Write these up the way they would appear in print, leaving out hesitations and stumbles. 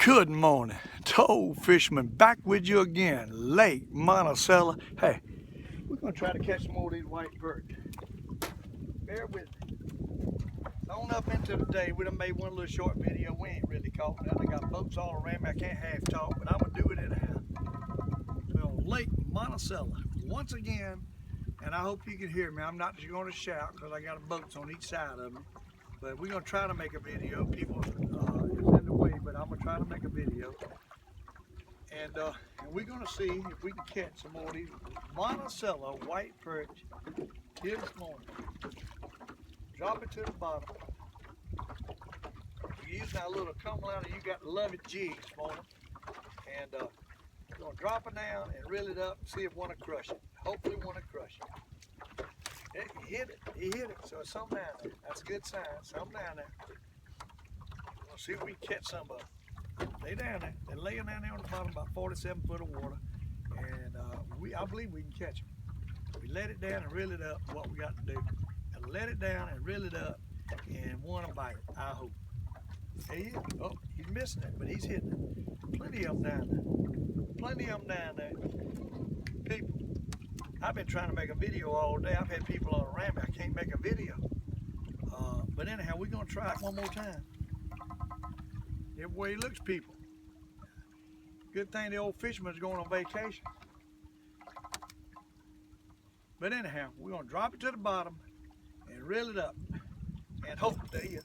Good morning. It's Old Fisherman back with you again. Lake Monticello. Hey, we're going to try to catch some more of these white perch. Bear with me. On up into the day, we done made one little short video. We ain't really caught none. I got boats all around me. I can't half talk, but I'm going to do it anyhow. We're on Lake Monticello once again, and I hope you can hear me. I'm not just going to shout because I got boats on each side of me. But we're going to try to make a video. People, it's in the way, but I'm going to try to make a video. And we're going to see if we can catch some more of these Monticello white perch here this morning. Drop it to the bottom. We're using our little come ladder. You got to love it jigs for them. And we're going to drop it down and reel it up and see if one will crush it. Hopefully one will crush it. He hit it. He hit it. So it's something down there. That's a good sign. Something down there. We'll see if we can catch some of them. They down there. They're laying down there on the bottom, about 47 foot of water. And I believe we can catch them. We let it down and reel it up. What we got to do. And let it down and reel it up. And one will bite it, I hope. There he is. Oh, he's missing it, but he's hitting it. Plenty of them down there. Plenty of them down there. People. I've been trying to make a video all day. I've had people all around me. I can't make a video. But anyhow, we're going to try it one more time. Every way he looks, people. Good thing the old fisherman's going on vacation. But anyhow, we're going to drop it to the bottom and reel it up. And hope they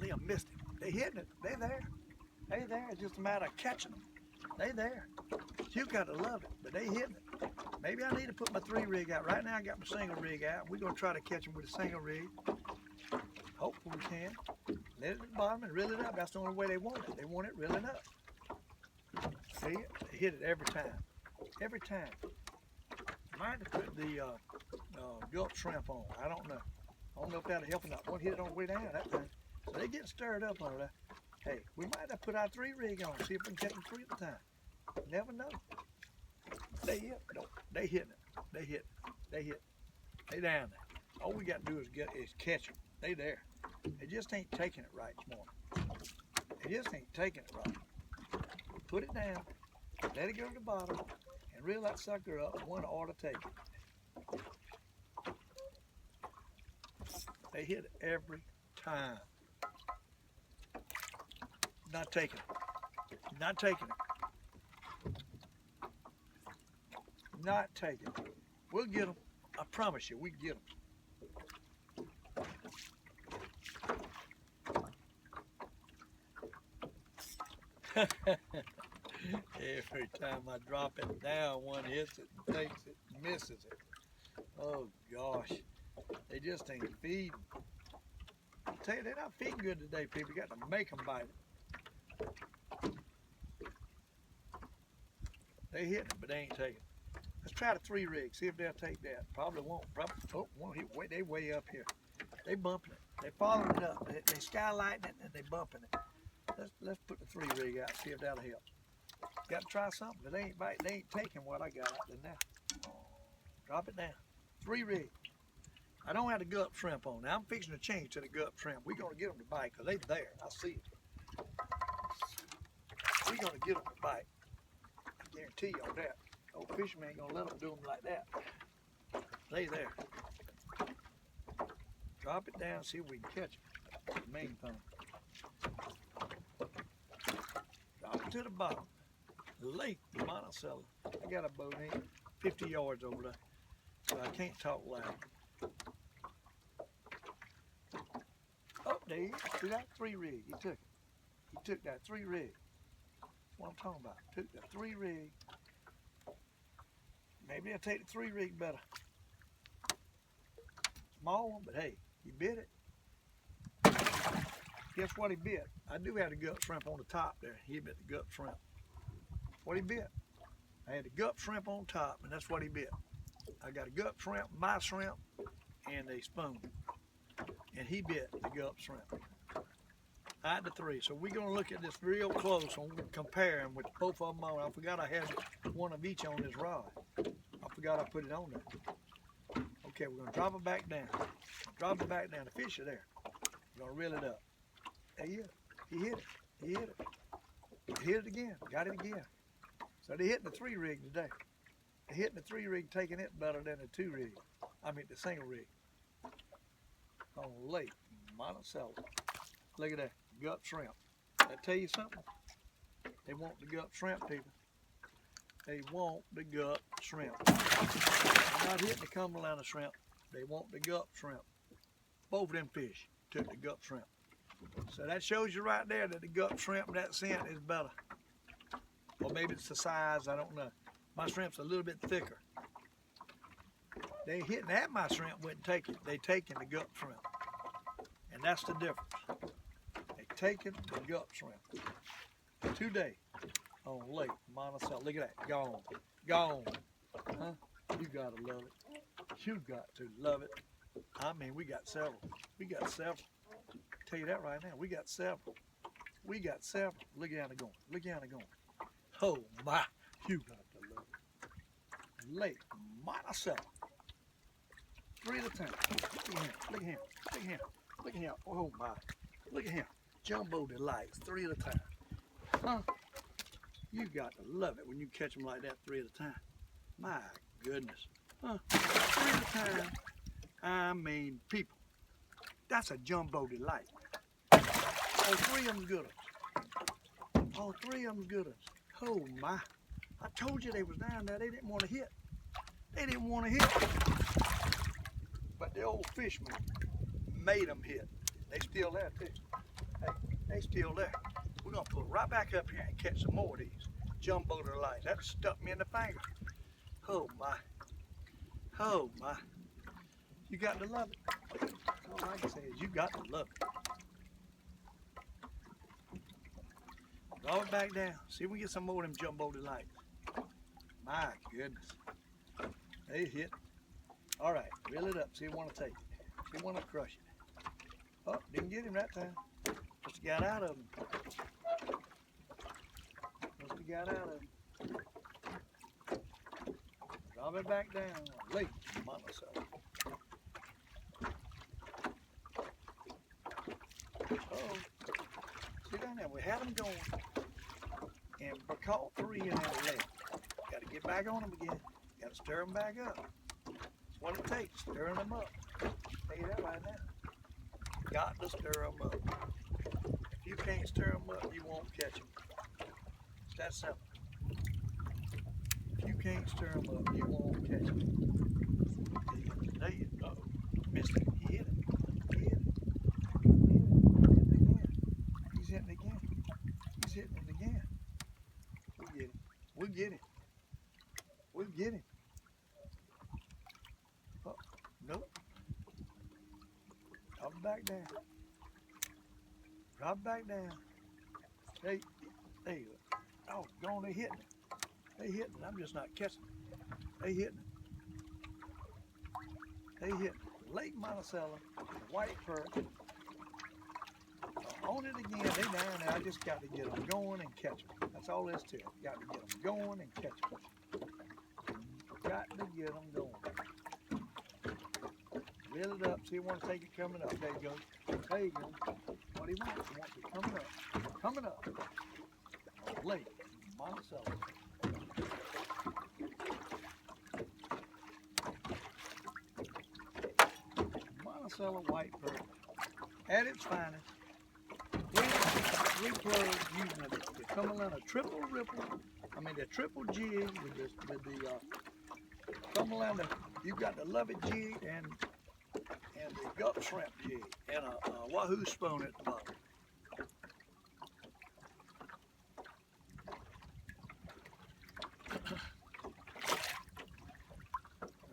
Liam missed it. They hitting it. They there. They there. It's just a matter of catching them. They there. You got to love it, but they hitting it. Maybe I need to put my 3 rig out. Right now I got my single rig out. We're going to try to catch them with a single rig. Hopefully we can. Let it at the bottom and reel it up. That's the only way they want it. They want it reeling up. See it? They hit it every time. Every time. Might have put the gulp shrimp on. I don't know. I don't know if that'll help or not. One hit it on the way down, that thing. So they get stirred up under there. Hey, we might have put our 3 rig on. See if we can catch them 3 at a time. Never know. They hit. No, they hitting it. They hit. They hit. They down there. All we got to do is catch them. They there. They just ain't taking it right this morning. They just ain't taking it right. Put it down. Let it go to the bottom, and reel that sucker up. One ought to take it. They hit it every time. Not taking it. Not taking it. Not taking it. We'll get them. I promise you, we get them. Every time I drop it down, one hits it, takes it, misses it. Oh gosh, they just ain't feeding. I tell you, they're not feeding good today, people. You got to make them bite it. They hitting it, but they ain't taking it. Let's try the 3 rig, see if they'll take that. Probably won't. Probably, oh, won't hit. Wait, they way up here. They bumping it. They following it up. They skylighting it and they bumping it. Let's put the 3 rig out, see if that'll help. Got to try something, but they ain't biting. They ain't taking what I got out there now. Drop it down. 3 rig. I don't have the gulp shrimp on. Now I'm fixing to change to the gulp shrimp. We're gonna get them to bite because they there. I see it. We're gonna get them to bite. I guarantee you on that. Old fisherman ain't gonna let them do them like that. They there. Drop it down, see if we can catch them. That's the main thing. Drop it to the bottom. Lake Monticello. I got a boat in 50 yards over there, so I can't talk loud. Oh, there he is. See that 3 rig? He took it. He took that 3 rig. That's what I'm talking about. Took that 3 rig. Maybe I'll take the 3 rig better. Small one, but hey, he bit it. Guess what he bit? I do have the gulp shrimp on the top there. He bit the gulp shrimp. What he bit? I had the gulp shrimp on top, and that's what he bit. I got a gulp shrimp, my shrimp, and a spoon. And he bit the gulp shrimp. Out the 3. So we're going to look at this real close and compare them with both of them on. I forgot I had one of each on this rod. I forgot I put it on there. Okay, we're going to drop it back down. Drop it back down. The fish are there. We're going to reel it up. There he is. He hit it. He hit it. Hit it again. Got it again. So they're hitting the 3 rig today. They're hitting the 3 rig, taking it better than the 2 rig. I mean the single rig. On Lake Monticello. Look at that. Gut shrimp. I tell you something? They want the gut shrimp, people. They want the gut shrimp. They're not hitting the Cumberland shrimp. They want the gut shrimp. Both of them fish took the gut shrimp. So that shows you right there that the gut shrimp, that scent is better. Or maybe it's the size, I don't know. My shrimp's a little bit thicker. They hitting at my shrimp wouldn't take it. They taking the gut shrimp. And that's the difference. They taking the gut shrimp. Today on Lake Monticello. Look at that. Gone. Gone. Huh? You gotta love it. You got to love it. I mean, we got several. We got several. I'll tell you that right now. We got several. We got several. Look at it going. Look at it going. Oh my. You got to love it. Lake Monticello. 3 at a time. Look at him. Look at him. Look at him. Look at him. Oh my. Look at him. Jumbo delights. 3 at a time. Huh? You got to love it when you catch them like that 3 at a time. My goodness. Huh? 3 at a time. I mean, people. That's a jumbo delight. All 3 of them good ones. All 3 of them good ones. Oh my. I told you they was down there. They didn't want to hit. They didn't want to hit. But the Old Fisherman made them hit. They still there too. Hey, they still there. We're going to pull right back up here and catch some more of these jumbo delights. That stuck me in the finger. Oh my. Oh my. You got to love it. All I can say is you got to love it. Draw it back down. See if we get some more of them jumbo delights. My goodness. They hit. All right, reel it up. See if you want to take it. See if you want to crush it. Oh, didn't get him that time. Must have got out of him. Must have got out of him. Drop it back down. Lake Monticello. Uh-oh. See down there, we had them going. And we caught 3 in that lake. Got to get back on them again. Got to stir them back up. That's what it takes, stirring them up. Tell you that right now. Got to stir them up. If you can't stir them up, you won't catch them. It's that simple. If you can't stir them up, you won't catch them. There you go. Missed it. He hit it. He hit it. He's hitting it again. He's hitting it again. We'll get him. We'll get him. We'll get him. Oh, nope. Drop back down. Drop back down. Hey, there you go. Oh, go on, they hitting it. They hitting it. I'm just not catching it. They hitting it. They hitting it. Lake Monticello, white perch. On it again. They down there. I just got to get them going and catch them. That's all there is to it. Got to get them going and catch them. Got to get them going. Reel it up. See, you want to take it coming up. There you go. There you go. What do you want? He wants it coming up. Coming up. Lake Monticello. Monticello white perch. At its finest. We plugs using the Cumberland triple ripple. I mean the triple jig with the Cumberland. You got the Love It jig and the gut shrimp jig and a wahoo spoon at the bottom.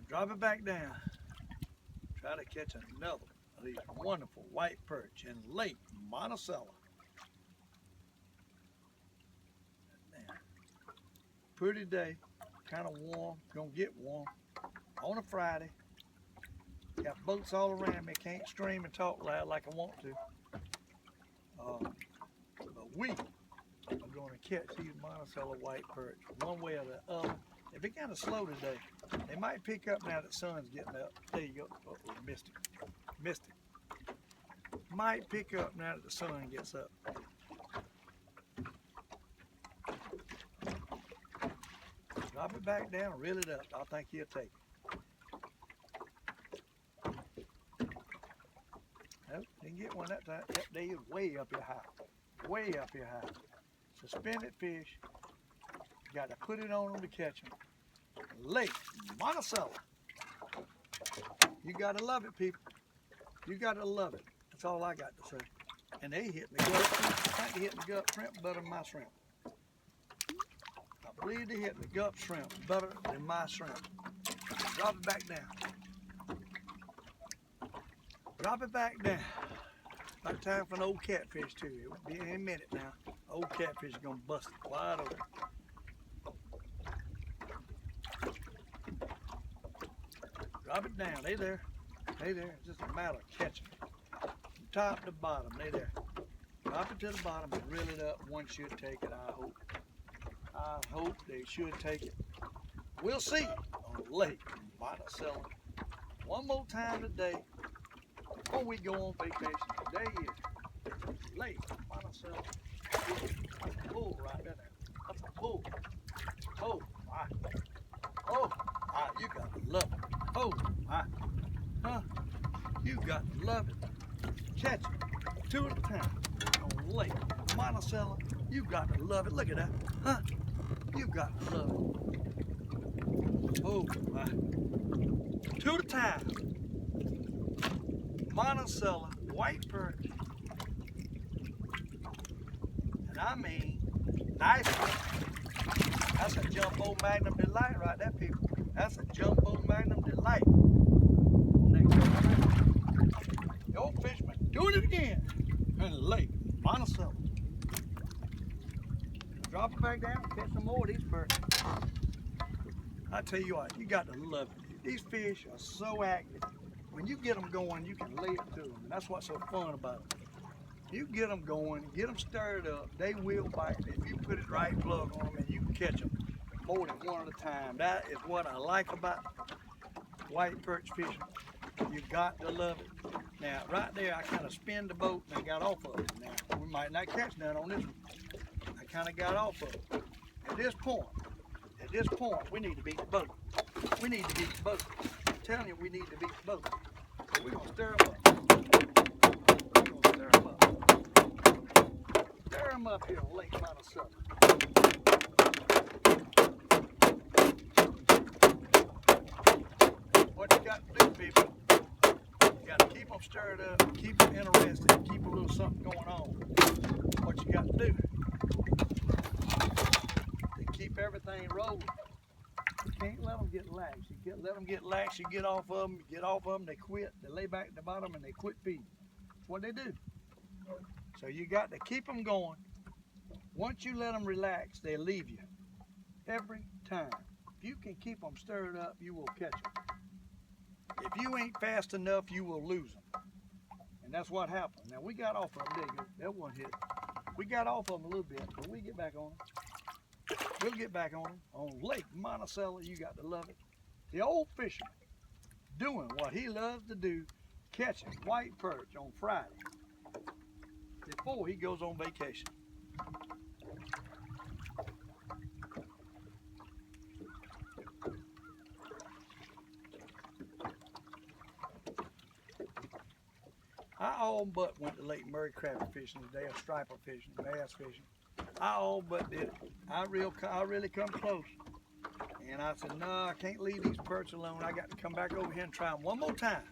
Drop it back down. Try to catch another of these wonderful white perch in Lake Monticello. Pretty day, kind of warm, gonna get warm on a Friday. Got boats all around me, can't scream and talk loud like I want to. But we are gonna catch these Monticello white perch one way or the other. They've been kind of slow today. They might pick up now that the sun's getting up. There you go. Uh-oh, missed it. Missed it. Might pick up now that the sun gets up. Drop it back down, reel it up. I think he'll take it. Nope, didn't get one that time. Yep, they is way up here high. Way up here high. Suspended fish. Got to put it on them to catch them. Lake Monticello. You got to love it, people. You got to love it. That's all I got to say. And they hit the gut. I think they hit the gut shrimp better than my shrimp. I believe they hit the gut shrimp better than my shrimp. Drop it back down. Drop it back down. About time for an old catfish too. It won't be in a minute now. Old catfish is gonna bust it wide open. Drop it down. They there. They there. It's just a matter of catching it. From top to bottom, they there. Drop it to the bottom and reel it up. One should take it, I hope. I hope they should take it. We'll see on Lake Monticello. One more time today before we go on vacation. Today is Lake Monticello. That's a bull right there. That's a bull. Oh my. Oh my, you got to love it. Oh my. Huh? You got to love it. Catch it. 2 at a time on Lake Monticello. You got to love it. Look at that. Huh? You got to love it. Oh my. 2 at a time. Monticello, white perch. And I mean, nice one. That's a jumbo magnum delight right there, people. That's a jumbo magnum delight. Next time. The Old Fisherman doing it again in Lake Monticello. Drop it back down, catch some more of these perch. I tell you what, you got to love it. These fish are so active. When you get them going, you can lay it to them. And that's what's so fun about them. You get them going, get them stirred up, they will bite. If you put it right plug on them and you can catch them more than one at a time. That is what I like about white perch fishing. You got to love it. Now, right there, I kind of spin the boat and I got off of it. Now, we might not catch none on this one. I kind of got off of it. At this point, we need to beat the boat. We need to beat the boat. I'm telling you, we need to beat the boat. So we're going to stir them up. We're going to stir them up. Stir them up here on Lake Monticello. What you got to do, people, you got to keep them stirred up, keep them interested, keep a little something going on. What you got to do to keep everything rolling. You can't let them get lax. You can't let them get lax. You get off of them, they quit. They lay back at the bottom and they quit feeding. That's what they do. So you got to keep them going. Once you let them relax, they leave you. Every time. If you can keep them stirred up, you will catch them. If you ain't fast enough, you will lose them. And that's what happened. Now we got off of them, that one hit. We got off of them a little bit, but we get back on them. We'll get back on them. On Lake Monticello, you got to love it. The Old Fisherman doing what he loves to do, catching white perch on Friday before he goes on vacation. I all but went to Lake Murray crappie fishing today, or striper fishing, bass fishing. I all but did it. I really come close. And I said, no, I can't leave these perch alone. I got to come back over here and try them one more time.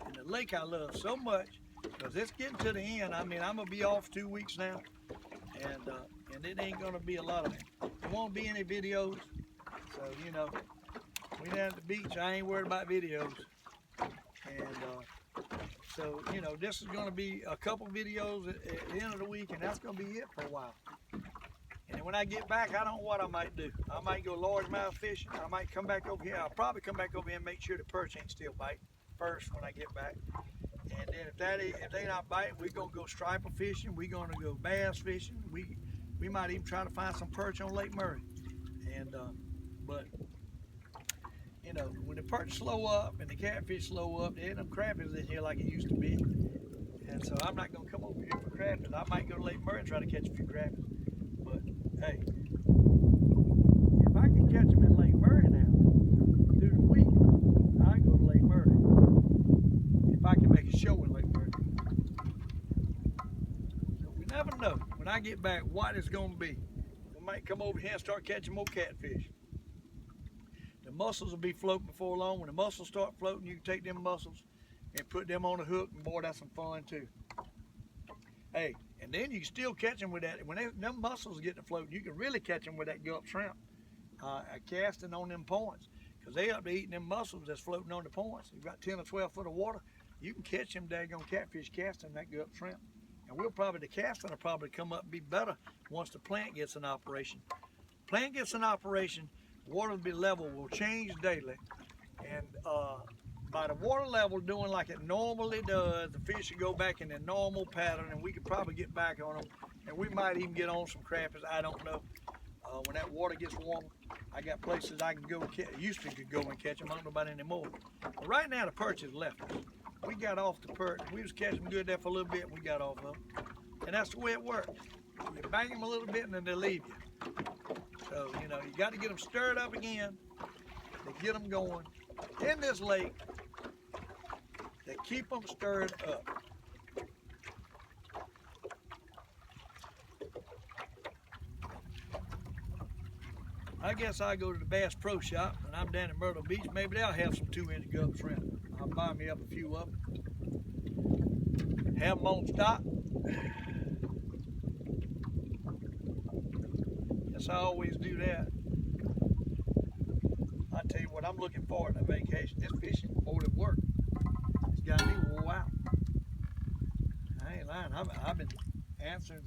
And the lake I love so much, because it's getting to the end. I mean, I'm going to be off 2 weeks now. And it ain't going to be a lot of, there won't be any videos. So, you know, we down at the beach, I ain't worried about videos. And so, you know, this is going to be a couple videos at the end of the week, and that's going to be it for a while. And when I get back, I don't know what I might do. I might go largemouth fishing. I might come back over here. I'll probably come back over here and make sure the perch ain't still biting first when I get back. And then if they not biting, we're going to go striper fishing. We're going to go bass fishing. We might even try to find some perch on Lake Murray. And but you know, when the perch slow up and the catfish slow up, there ain't no crappies in here like it used to be. And so I'm not going to come over here for crappies. I might go to Lake Murray and try to catch a few crappies. But hey, if I can catch them get back what it's gonna be. We might come over here and start catching more catfish. The mussels will be floating before long. When the mussels start floating, you can take them mussels and put them on a hook, and boy, that's some fun too. Hey, and then you can still catch them with that. When them mussels get to floating, you can really catch them with that gulp shrimp, casting on them points, because they up to eating them mussels that's floating on the points. You've got 10 or 12 foot of water, you can catch them daggone catfish casting that gulp shrimp. And the casting will probably come up and be better once the plant gets in operation. Plant gets in operation, water level will change daily, and by the water level doing like it normally does, the fish will go back in their normal pattern, and we could probably get back on them, and we might even get on some crappies. I don't know. When that water gets warmer, I got places I can go catch. Used to could go and catch them. I don't know about anymore. But right now the perch has left us. We got off the perch. We was catching good there for a little bit, and we got off of them. And that's the way it works. You bang them a little bit, and then they leave you. So, you know, you got to get them stirred up again to get them going in this lake, to keep them stirred up. I guess I go to the Bass Pro Shop, and I'm down in Myrtle Beach. Maybe they'll have some 2-inch gulp shrimp. I'll buy me up a few of them. Have them on stock. Yes, I always do that. I tell you what, I'm looking forward to vacation. This fishing more than work. It's got me wore out. I ain't lying. I've been answering,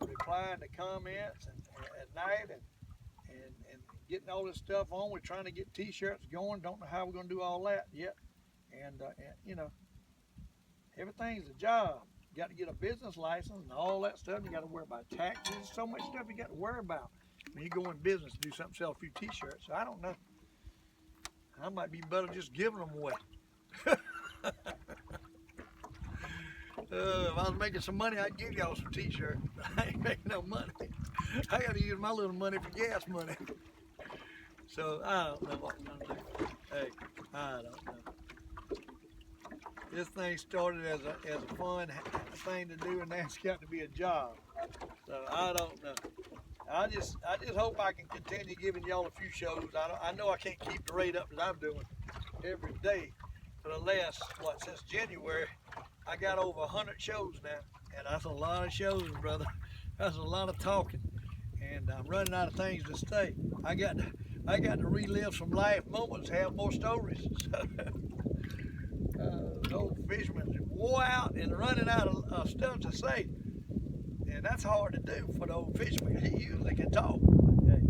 replying to comments and at night and getting all this stuff on. We're trying to get t-shirts going. Don't know how we're going to do all that yet. And you know, everything's a job. You got to get a business license and all that stuff. You got to worry about taxes. So much stuff you got to worry about when you go in business to do something, sell a few t-shirts. So I don't know. I might be better just giving them away. If I was making some money, I'd give y'all some t-shirts. I ain't making no money. I got to use my little money for gas money. So I don't know what I'm going to do. Hey, I don't know. This thing started as a fun thing to do, and now it's got to be a job. So I don't know. I just hope I can continue giving y'all a few shows. I know I can't keep the rate up that I'm doing every day for the last, since January. I got over 100 shows now, and that's a lot of shows, brother. That's a lot of talking, and I'm running out of things to say. I got to relive some life moments, have more stories. Old Fisherman wore out and running out of stuff to say, and that's hard to do for the old fisherman. He usually can talk. But, hey,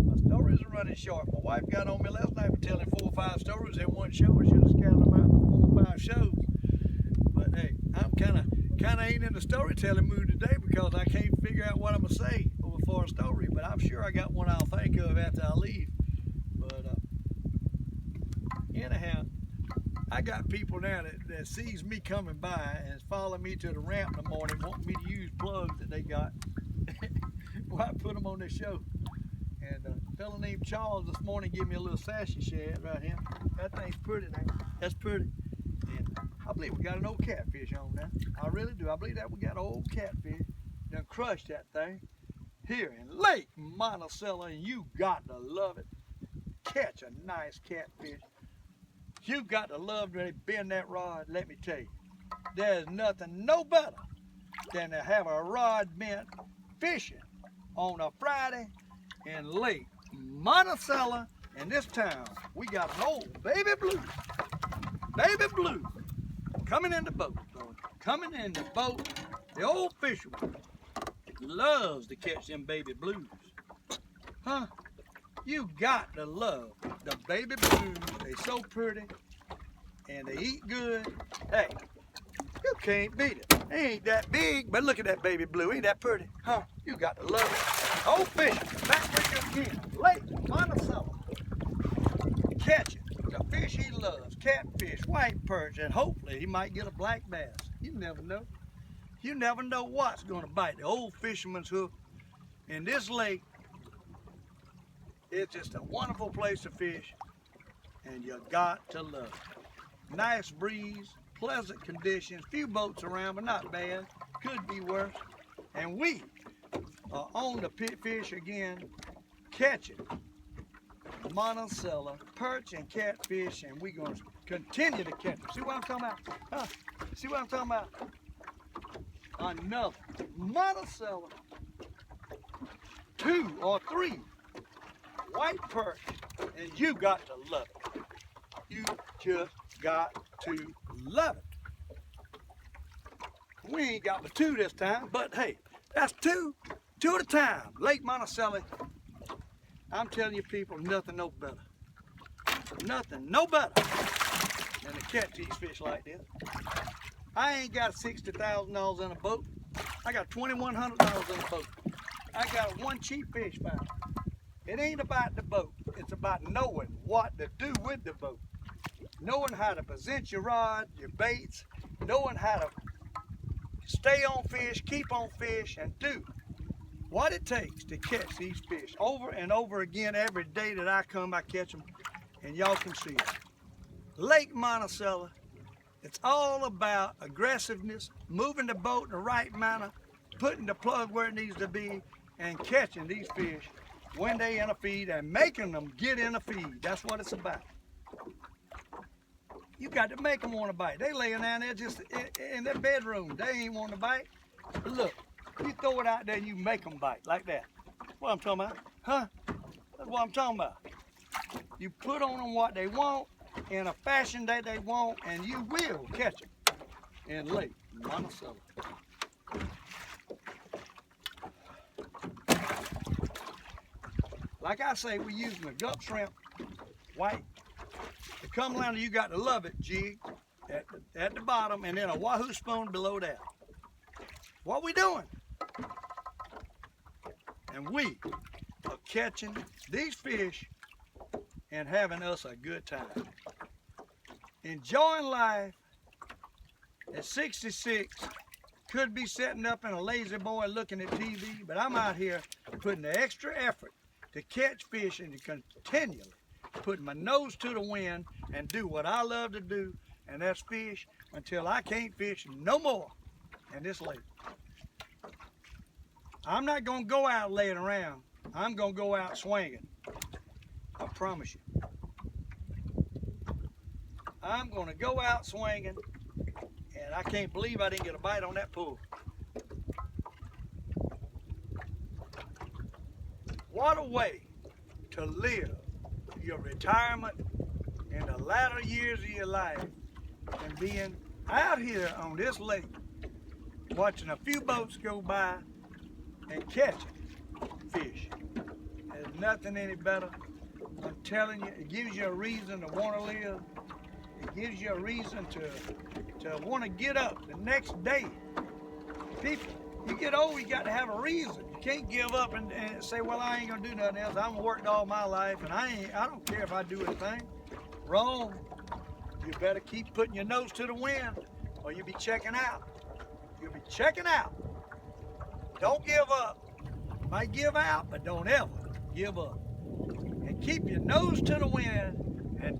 my stories are running short. My wife got on me last night for telling 4 or 5 stories in one show. I should have scattered them out for 4 or 5 shows. But hey, I'm kind of ain't in the storytelling mood today because I can't figure out what I'm gonna say for a story. But I'm sure I got one I'll think of after I leave. But anyhow, I got people now that sees me coming by and follow me to the ramp in the morning, want me to use plugs that they got. Well, I put them on this show. And a fellow named Charles this morning gave me a little sassy shad right here. That thing's pretty now. That's pretty. And I believe we got an old catfish on now. I really do. I believe that we got an old catfish. Done crushed that thing here in Lake Monticello, and you got to love it. Catch a nice catfish. You got to love to bend that rod. Let me tell you, there's nothing no better than to have a rod bent fishing on a Friday in Lake Monticello in this town. We got an old baby blue coming in the boat, coming in the boat. The old fisherman loves to catch them baby blues. Huh? You got to love the baby blues. They so pretty and they eat good. Hey, you can't beat it. They ain't that big, but look at that baby blue. Ain't that pretty? Huh? You got to love it. Old Fisherman, back with you again. Lake Monticello. Catching the fish he loves. Catfish, white perch, and hopefully he might get a black bass. You never know. You never know what's going to bite the old fisherman's hook. In this lake, it's just a wonderful place to fish, and you got to love it. Nice breeze, pleasant conditions, few boats around, but not bad. Could be worse. And we are on the pit fish again, catching monticello, perch, and catfish, and we're going to continue to catch them. See what I'm talking about? Huh? See what I'm talking about? Another monticello, 2 or 3 white perch, and you got to love it. You just got to love it. We ain't got but 2 this time, but hey, that's 2 at a time. Lake Monticello. I'm telling you people, nothing no better. Nothing no better than to catch these fish like this. I ain't got $60,000 in a boat. I got $2,100 in a boat. I got one cheap fish finder. It ain't about the boat. It's about knowing what to do with the boat. Knowing how to present your rod, your baits, knowing how to stay on fish, keep on fish, and do what it takes to catch these fish. Over and over again, every day that I come, I catch them, and y'all can see it. Lake Monticello, it's all about aggressiveness, moving the boat in the right manner, putting the plug where it needs to be, and catching these fish when they in a feed and making them get in a feed. That's what it's about. You got to make them want to bite. They laying down there just in their bedroom. They ain't want to bite. But look, you throw it out there and you make them bite like that. What I'm talking about? Huh? That's what I'm talking about. You put on them what they want in a fashion that they want, and you will catch them in Lake Monticello. Like I say, we're using a gulp shrimp, white. The Cumberlander, you got to love it, jig at the bottom, and then a wahoo spoon below that. What we doing? And we are catching these fish and having us a good time. Enjoying life at 66. Could be sitting up in a lazy boy looking at TV, but I'm out here putting the extra effort to catch fish and to continually putting my nose to the wind and do what I love to do, and that's fish until I can't fish no more in this lake. I'm not going to go out laying around. I'm going to go out swinging. I promise you. I'm going to go out swinging, and I can't believe I didn't get a bite on that pool. What a way to live your retirement in the latter years of your life and being out here on this lake, watching a few boats go by and catching fish. There's nothing any better. I'm telling you, it gives you a reason to want to live. It gives you a reason to want to get up the next day. People, you get old, you got to have a reason. You can't give up and say, well, I ain't gonna do nothing else. I've worked all my life and I don't care if I do anything. Wrong. You better keep putting your nose to the wind or you'll be checking out. You'll be checking out. Don't give up. You might give out, but don't ever give up. And keep your nose to the wind and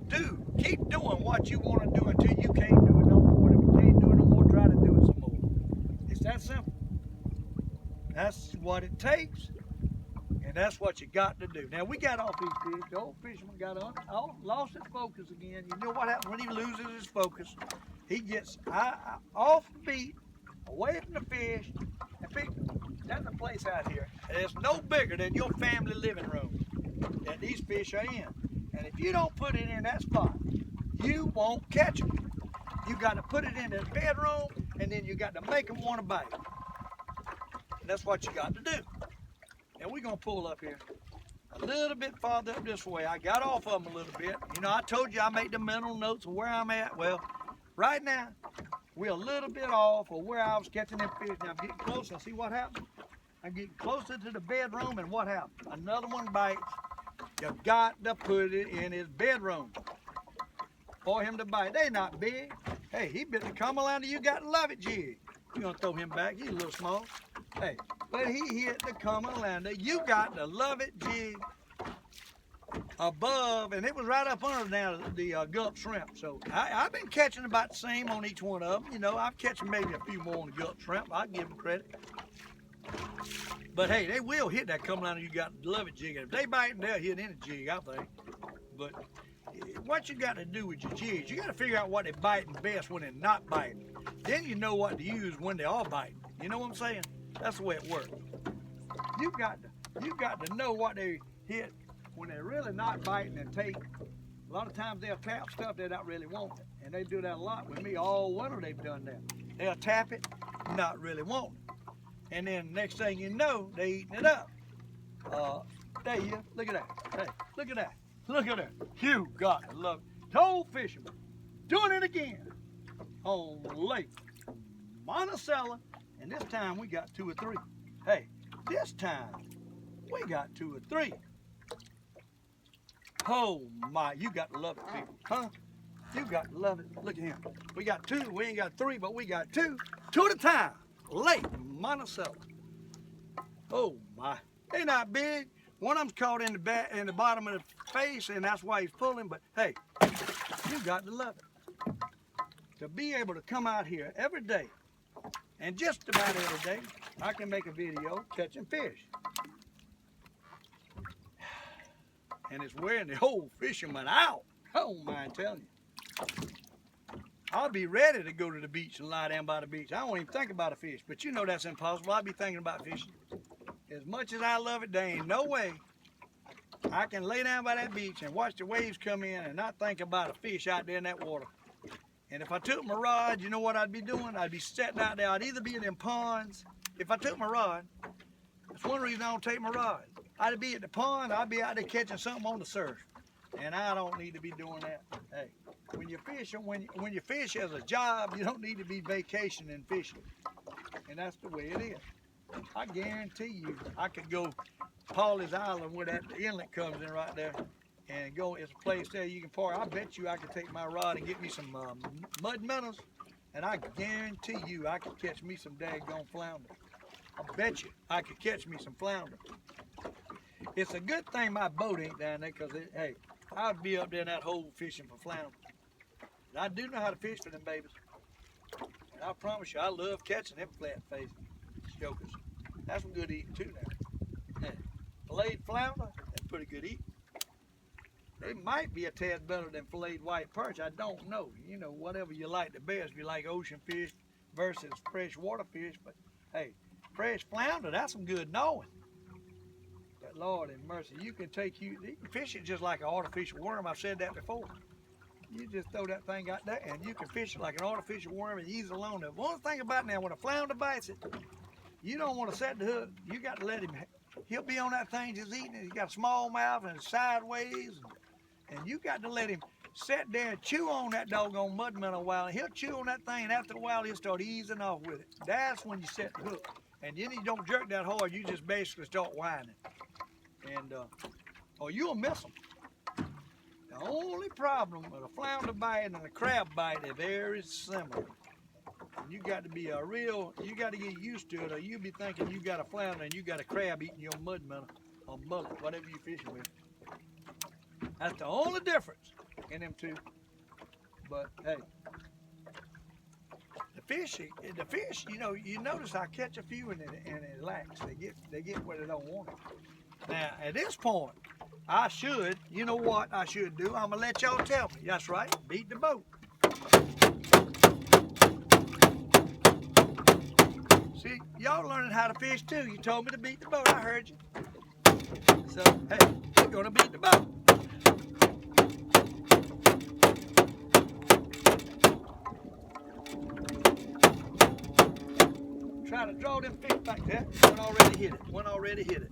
keep doing what you want to do until you can't do it no more. And if you can't do it no more, try to do it some more. It's that simple. That's what it takes, and that's what you got to do. Now, we got off these fish. The old fisherman got lost his focus again. You know what happens when he loses his focus? He gets off the beat, away from the fish, and there's a place out here that's no bigger than your family living room that these fish are in. And if you don't put it in that spot, you won't catch them. You got to put it in the bedroom, and then you got to make them want to bite. And that's what you got to do. And we're going to pull up here a little bit farther up this way. I got off of them a little bit. You know, I told you I made the mental notes of where I'm at. Well, right now, we're a little bit off of where I was catching them fish. Now I'm getting closer. See what happened? I'm getting closer to the bedroom, and what happened? Another one bites. You got to put it in his bedroom for him to bite. They not big. Hey, he bit the Cumberlander. You got to love it, jig. You're going to throw him back. He's a little small. Hey, but he hit the Cumberlander. You got to love it, jig. Above, and it was right up under now the gulp shrimp. So I've been catching about the same on each one of them. You know, I'm catching maybe a few more on the gulp shrimp. I'll give them credit. But hey, they will hit that come line. You got to love it jig. If they bite, they'll hit any jig, I think. But what you got to do with your jigs, you got to figure out what they're biting best when they're not biting. Then you know what to use when they are biting. You know what I'm saying? That's the way it works. You got to know what they hit when they're really not biting and take. A lot of times they'll tap stuff they're not really wanting. And they do that a lot with me. All winter they've done that. They'll tap it, not really wanting it. And then next thing you know, they eating it up. There you look at that. Hey, look at that. Look at that. You got to love it. The Old Fisherman doing it again on Lake Monticello. And this time we got 2 or 3. Hey, this time we got 2 or 3. Oh my, you got to love it, people. Huh? You got to love it. Look at him. We got 2. We ain't got 3, but we got 2. 2 at a time. Lake Monticello. Oh my. They're not big. One of them's caught in the bottom of the face, and that's why he's pulling. But hey, you got to love it. To be able to come out here every day, and just about every day, I can make a video catching fish. And it's wearing the Old Fisherman out. I don't mind telling you. I'll be ready to go to the beach and lie down by the beach. I don't even think about a fish, but you know that's impossible. I'll be thinking about fishing. As much as I love it, there ain't no way I can lay down by that beach and watch the waves come in and not think about a fish out there in that water. And if I took my rod, you know what I'd be doing? I'd be sitting out there. I'd either be in them ponds. If I took my rod, that's one reason I don't take my rod. I'd be at the pond. I'd be out there catching something on the surf. And I don't need to be doing that. Hey, when you fish as a job, you don't need to be vacationing fishing. And that's the way it is. I guarantee you, I could go Pawleys Island where that inlet comes in right there, and go. It's a place there you can park. I bet you I could take my rod and get me some mud minnows, and I guarantee you I could catch me some daggone flounder. I bet you I could catch me some flounder. It's a good thing my boat ain't down there, because hey, I'd be up there in that hole fishing for flounder. And I do know how to fish for them babies. And I promise you, I love catching them flat-faced jokers. That's some good eating too now. Filleted flounder, that's pretty good eating. They might be a tad better than filleted white perch. I don't know. You know, whatever you like the best. If you like ocean fish versus freshwater fish. But hey, fresh flounder, that's some good knowing. But Lord have mercy, you can fish it just like an artificial worm. I've said that before. You just throw that thing out there and you can fish it like an artificial worm and ease it along. The one thing about now, when a flounder bites it, you don't want to set the hook. You got to let him. He'll be on that thing just eating it. He's got a small mouth and sideways. And you got to let him sit there and chew on that doggone mud minnow a while. And he'll chew on that thing, and after a while, he'll start easing off with it. That's when you set the hook. And then you don't jerk that hard. You just basically start whining. And, or you'll miss them. The only problem with a flounder bite and a crab bite, they're very similar. And you got to be you got to get used to it, or you'll be thinking you got a flounder and you got a crab eating your mud minnow or mullet, whatever you're fishing with. That's the only difference in them two. But hey, the fish, you know, you notice I catch a few and it lacks. They get where they don't want it. Now at this point, you know what I should do? I'm gonna let y'all tell me. That's right, beat the boat. See, y'all learning how to fish too. You told me to beat the boat. I heard you. So hey, we're gonna beat the boat. Try to draw them fish back there. One already hit it.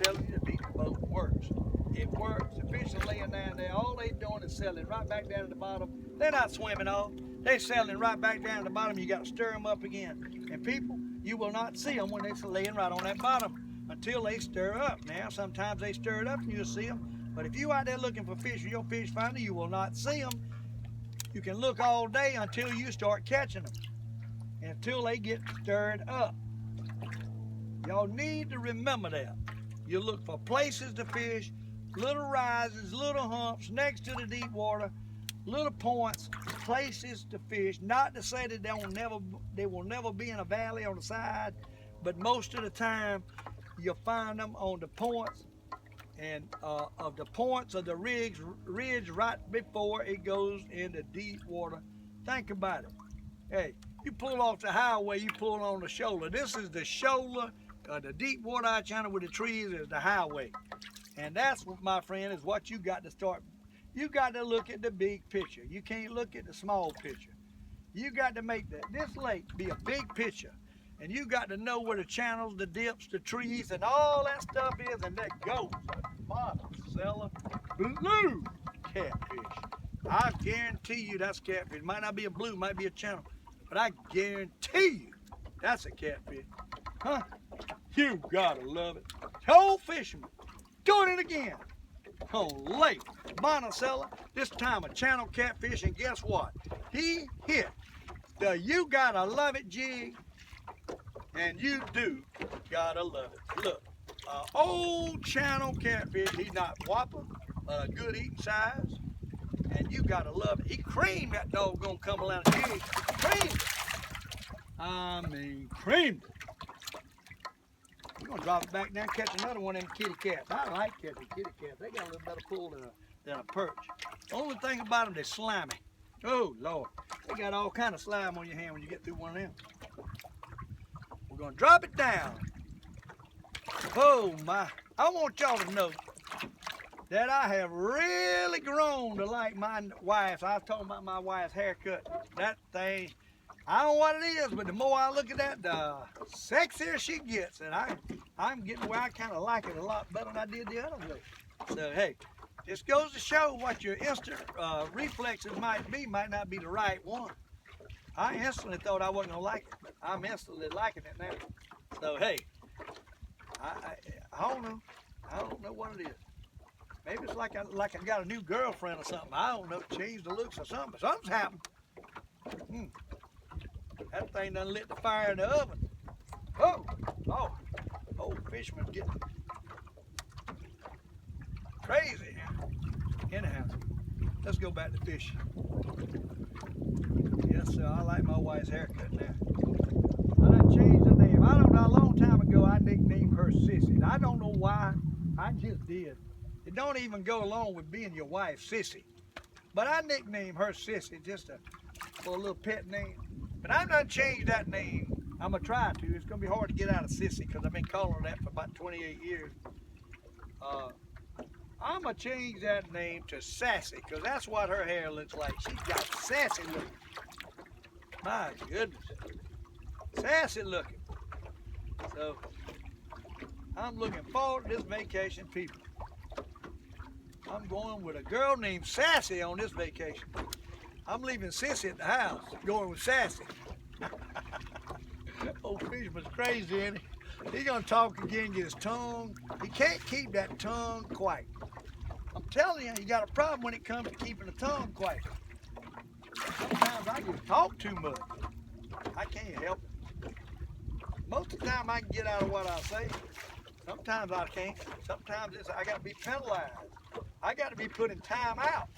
Tell you to beat the boat works. It works. The fish are laying down there. All they doing is settling right back down to the bottom. They're not swimming off. They're settling right back down to the bottom. You got to stir them up again. And people, you will not see them when they're laying right on that bottom until they stir up. Now, sometimes they stir it up and you'll see them. But if you out there looking for fish with your fish finder, you will not see them. You can look all day until you start catching them. Until they get stirred up. Y'all need to remember that. You look for places to fish, little rises, little humps next to the deep water, little points, places to fish. Not to say that they will never be in a valley on the side but most of the time you'll find them on the points and of the points of the ridge right before it goes into deep water. Think about it. Hey, you pull off the highway, you pull on the shoulder. This is the shoulder. The deep water channel with the trees is the highway. And that's what, my friend, is what you got to start. You got to look at the big picture. You can't look at the small picture. You got to make this lake be a big picture. And you got to know where the channels, the dips, the trees, and all that stuff is, and that goes. Monticello blue catfish. I guarantee you that's catfish. It might not be a blue, might be a channel, but I guarantee you that's a catfish. Huh? You gotta love it. Old Fisherman doing it again on Lake Monticello. This time a channel catfish, and guess what? He hit the You Gotta Love It jig, and you do gotta love it. Look, old channel catfish. He's not whopper, but a good eating size, and you gotta love it. He creamed that doggone Cumberland jig. Creamed it. I mean, creamed it. We're gonna drop it back down, catch another one of them kitty cats. I like catching kitty cats. They got a little better pull than a perch. The only thing about them, they're slimy. Oh Lord, they got all kind of slime on your hand when you get through one of them. We're gonna drop it down. Oh my! I want y'all to know that I have really grown to like my wife's. I was talking about my wife's haircut. That thing. I don't know what it is, but the more I look at that, the sexier she gets. And I'm getting where I kind of like it a lot better than I did the other way. So, hey, this goes to show what your instant reflexes might not be the right one. I instantly thought I wasn't going to like it, but I'm instantly liking it now. So, hey, I don't know. I don't know what it is. Maybe it's like I got a new girlfriend or something. I don't know. Changed the looks or something, but something's happened. That thing done lit the fire in the oven. Oh, Old Fisherman's getting crazy. Anyhow, let's go back to fishing. Yes, sir, I like my wife's haircut now. I done changed the name. I don't know, a long time ago I nicknamed her Sissy. And I don't know why, I just did. It don't even go along with being your wife, Sissy. But I nicknamed her Sissy just for a little pet name. But I'm not changed that name. I'm gonna try to. It's gonna be hard to get out of Sissy because I've been calling her that for about 28 years. I'm gonna change that name to Sassy because that's what her hair looks like. She's got sassy looking. My goodness, sassy looking. So I'm looking forward to this vacation, people. I'm going with a girl named Sassy on this vacation. I'm leaving Sissy at the house, going with Sassy. Old Fisherman's crazy, ain't he? He's gonna talk again, get his tongue. He can't keep that tongue quiet. I'm telling you, he got a problem when it comes to keeping the tongue quiet. Sometimes I just talk too much. I can't help it. Most of the time I can get out of what I say. Sometimes I can't. Sometimes I gotta be penalized. I gotta be put in time out.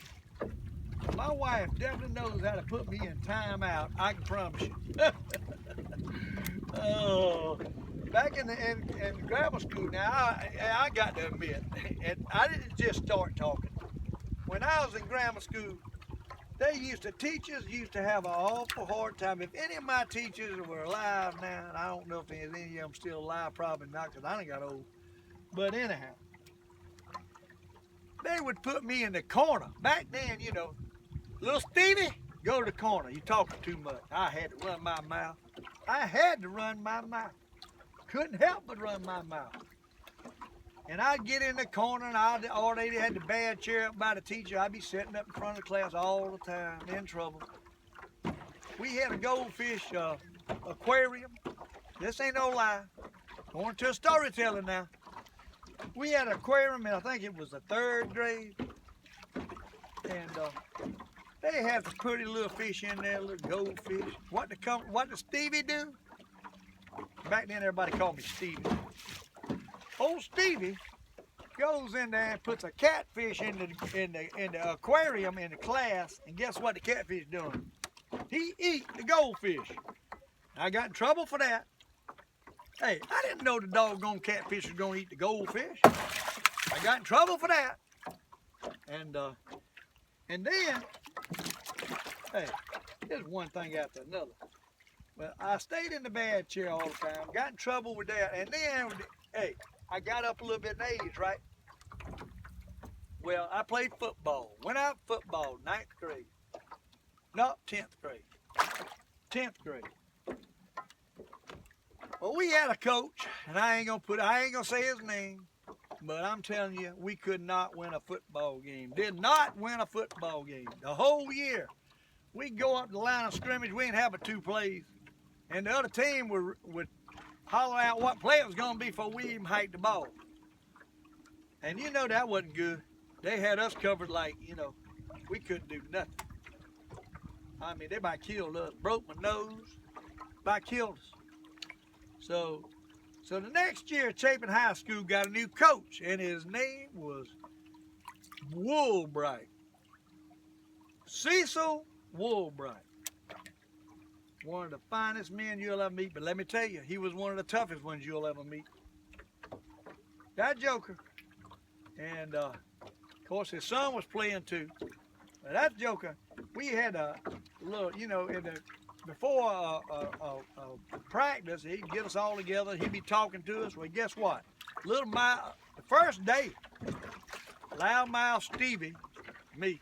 My wife definitely knows how to put me in time out, I can promise you. Oh, back in grammar school now, I got to admit, and I didn't just start talking. When I was in grammar school, teachers used to have an awful hard time. If any of my teachers were alive now, and I don't know if any of them still alive, probably not, because I done got old. But anyhow, they would put me in the corner. Back then, you know, little Stevie, go to the corner. You talking too much. I had to run my mouth. Couldn't help but run my mouth. And I'd get in the corner, and or they had the bad chair up by the teacher. I'd be sitting up in front of the class all the time, in trouble. We had a goldfish aquarium. This ain't no lie. Going to a storytelling now. We had an aquarium, and I think it was the 3rd grade. And they had some pretty little fish in there, little goldfish. What did Stevie do? Back then, everybody called me Stevie. Old Stevie goes in there and puts a catfish in the aquarium in the class, and guess what the catfish doing? He eat the goldfish. I got in trouble for that. Hey, I didn't know the doggone catfish was gonna eat the goldfish. I got in trouble for that. And then, hey, here's one thing after another. Well, I stayed in the bad chair all the time, got in trouble with that, and then, hey, I got up a little bit in age, right? Well, I played football, went out football, 9th grade. No, 10th grade. 10th grade. Well, we had a coach, and I ain't gonna say his name, but I'm telling you, we could not win a football game. Did not win a football game the whole year. We'd go up the line of scrimmage, we didn't have but 2 plays. And the other team would holler out what play it was going to be before we even hiked the ball. And you know that wasn't good. They had us covered like, we couldn't do nothing. I mean, they about killed us. Broke my nose. About killed us. So the next year, Chapin High School got a new coach, and his name was Woolbright. Cecil Woolbright. One of the finest men you'll ever meet, but let me tell you, he was one of the toughest ones you'll ever meet. That joker. And, of course, his son was playing too. But that joker, we had a little, before practice, he'd get us all together, he'd be talking to us. Well, guess what? The first day, Loudmouth Stevie, me,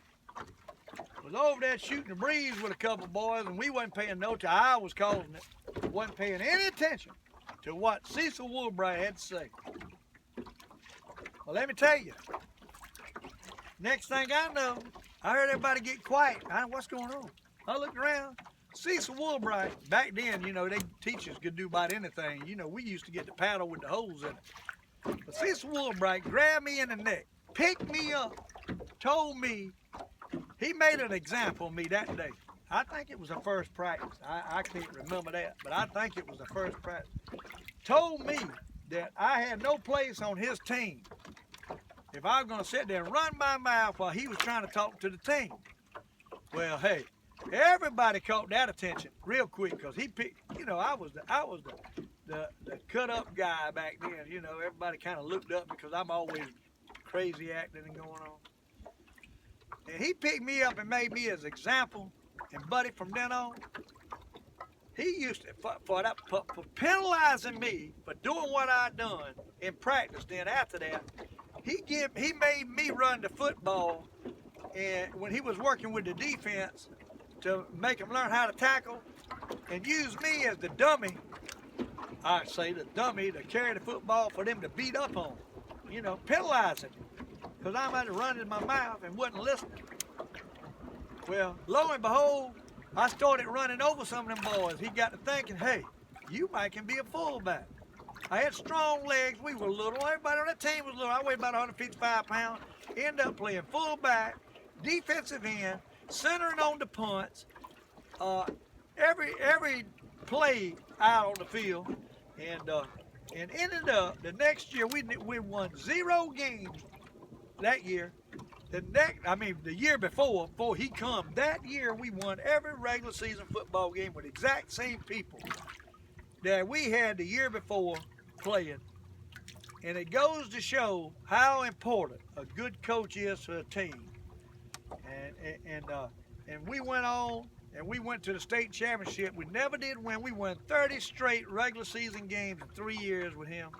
was over there shooting the breeze with a couple boys, and we wasn't paying no attention. I was causing it. Wasn't paying any attention to what Cecil Woolbright had to say. Well, let me tell you. Next thing I know, I heard everybody get quiet. I know what's going on. I looked around. Cecil Woolbright, back then, they teachers could do about anything. We used to get the paddle with the holes in it. But Cecil Woolbright grabbed me in the neck, picked me up, told me, he made an example of me that day. I think it was the first practice. I can't remember that, but I think it was the first practice. Told me that I had no place on his team if I was going to sit there and run my mouth while he was trying to talk to the team. Well, hey, everybody caught that attention real quick because he picked, I was the cut up guy back then. Everybody kind of looked up because I'm always crazy acting and going on. And he picked me up and made me his example. And buddy, from then on, he used to, for penalizing me for doing what I done in practice. Then after that, he made me run the football, and when he was working with the defense to make them learn how to tackle, and use me as the dummy. I say the dummy to carry the football for them to beat up on. Penalizing me. Because I might have run in my mouth and wasn't listening. Well, lo and behold, I started running over some of them boys. He got to thinking, hey, you might can be a fullback. I had strong legs. We were little. Everybody on that team was little. I weighed about 155 pounds. Ended up playing fullback, defensive end, centering on the punts. Every play out on the field. And ended up, the next year, we won 0 games. That year, the year before he come, that year we won every regular season football game with the exact same people that we had the year before playing. And it goes to show how important a good coach is to a team. And we went on and we went to the state championship. We never did win. We won 30 straight regular season games in 3 years with him.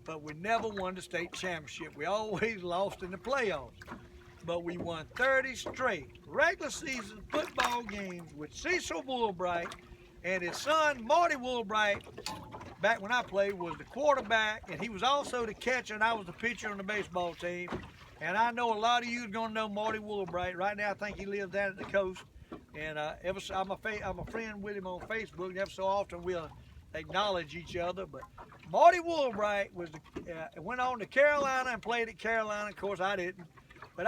But we never won the state championship. We always lost in the playoffs. But we won 30 straight regular season football games with Cecil Woolbright and his son, Marty Woolbright, back when I played, was the quarterback, and he was also the catcher, and I was the pitcher on the baseball team. And I know a lot of you are going to know Marty Woolbright. Right now, I think he lives down at the coast. And I'm a friend with him on Facebook, and every so often we'll acknowledge each other. But Marty Woolbright went on to Carolina and played at Carolina. Of course, I didn't. But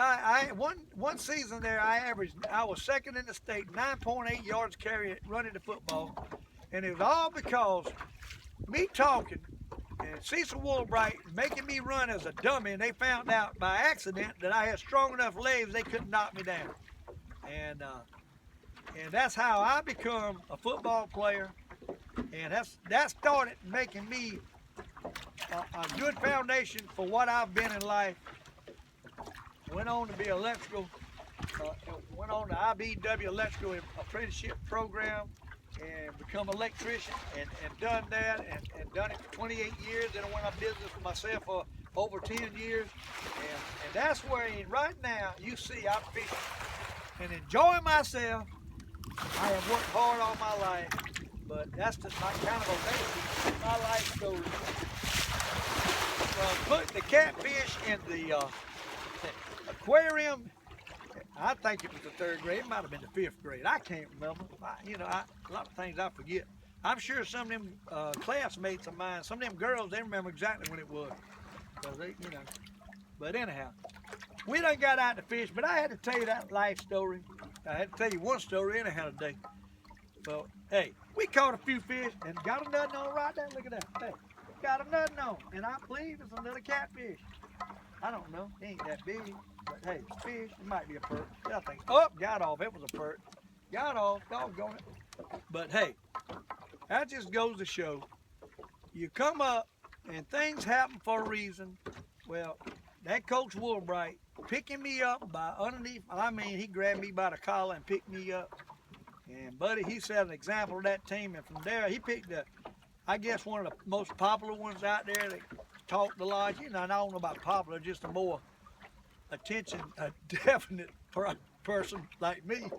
one season there, I was second in the state, 9.8 yards carry running the football. And it was all because me talking and Cecil Woolbright making me run as a dummy, and they found out by accident that I had strong enough legs they couldn't knock me down. And that's how I become a football player. And that started making me a good foundation for what I've been in life. Went on to be electrical, went on to IBW electrical apprenticeship program and become an electrician and done that and done it for 28 years. Then I went on business for myself for over 10 years. And that's where right now you see I'm fishing and enjoying myself. I have worked hard all my life, but that's just my kind of a my life story. Putting the catfish in the aquarium, I think it was the 3rd grade. It might have been the 5th grade. I can't remember. A lot of things I forget. I'm sure some of them classmates of mine, some of them girls, they remember exactly when it was. They, But anyhow, we done got out to fish, but I had to tell you that life story. I had to tell you one story anyhow today. Well, hey, we caught a few fish and got another on right there. Look at that. Hey, got another on, and I believe it's another catfish. I don't know. It ain't that big, but hey, it's fish. It might be a perch. I think. Oh, got off. It was a perch. Got off. Doggone it. But hey, that just goes to show you come up and things happen for a reason. Well, that Coach Woolbright picking me up by underneath. I mean, he grabbed me by the collar and picked me up. And buddy, he set an example of that team. And from there, he picked I guess one of the most popular ones out there that talked a lot. I don't know about popular, just a more attention, a definite person like me.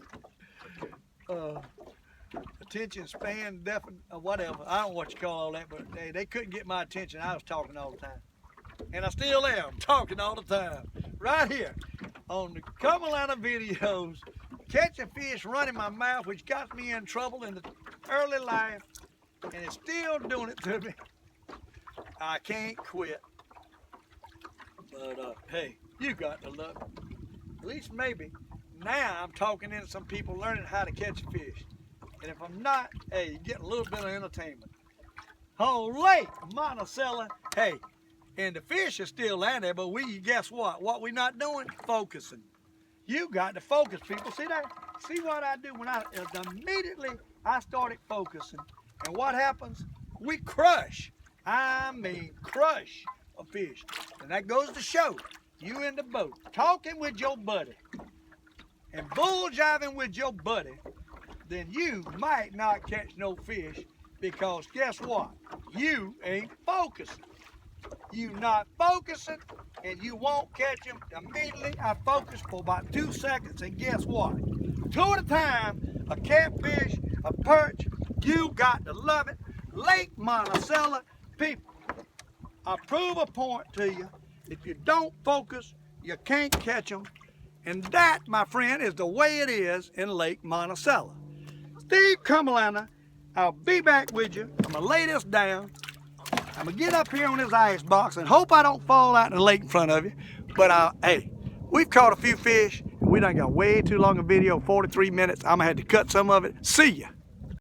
Attention span, definite, whatever. I don't know what you call all that, but they couldn't get my attention. I was talking all the time. And I still am talking all the time. Right here on the Carolina videos, catching fish, running my mouth, which got me in trouble in the early life, and it's still doing it to me. I can't quit. But hey, you got to love it. At least maybe now I'm talking to some people learning how to catch a fish. And if I'm not, hey, you get a little bit of entertainment. On Lake Monticello, hey, and the fish are still land there, but guess what? What we not doing? Focusing. You got to focus, people. See that? See what I do when immediately I started focusing. And what happens? We crush. I mean crush a fish. And that goes to show you in the boat, talking with your buddy and bull jiving with your buddy, then you might not catch no fish because guess what? You ain't focusing. You not focusing and you won't catch them. Immediately I focus for about 2 seconds and guess what? 2 at a time, a catfish, a perch, you got to love it. Lake Monticello, people, I prove a point to you. If you don't focus, you can't catch them. And that, my friend, is the way it is in Lake Monticello. Steve Carolina, I'll be back with you. I'm gonna lay this down. I'm gonna get up here on this ice box and hope I don't fall out in the lake in front of you. But hey, we've caught a few fish. We done got way too long a video, 43 minutes. I'm gonna have to cut some of it. See ya.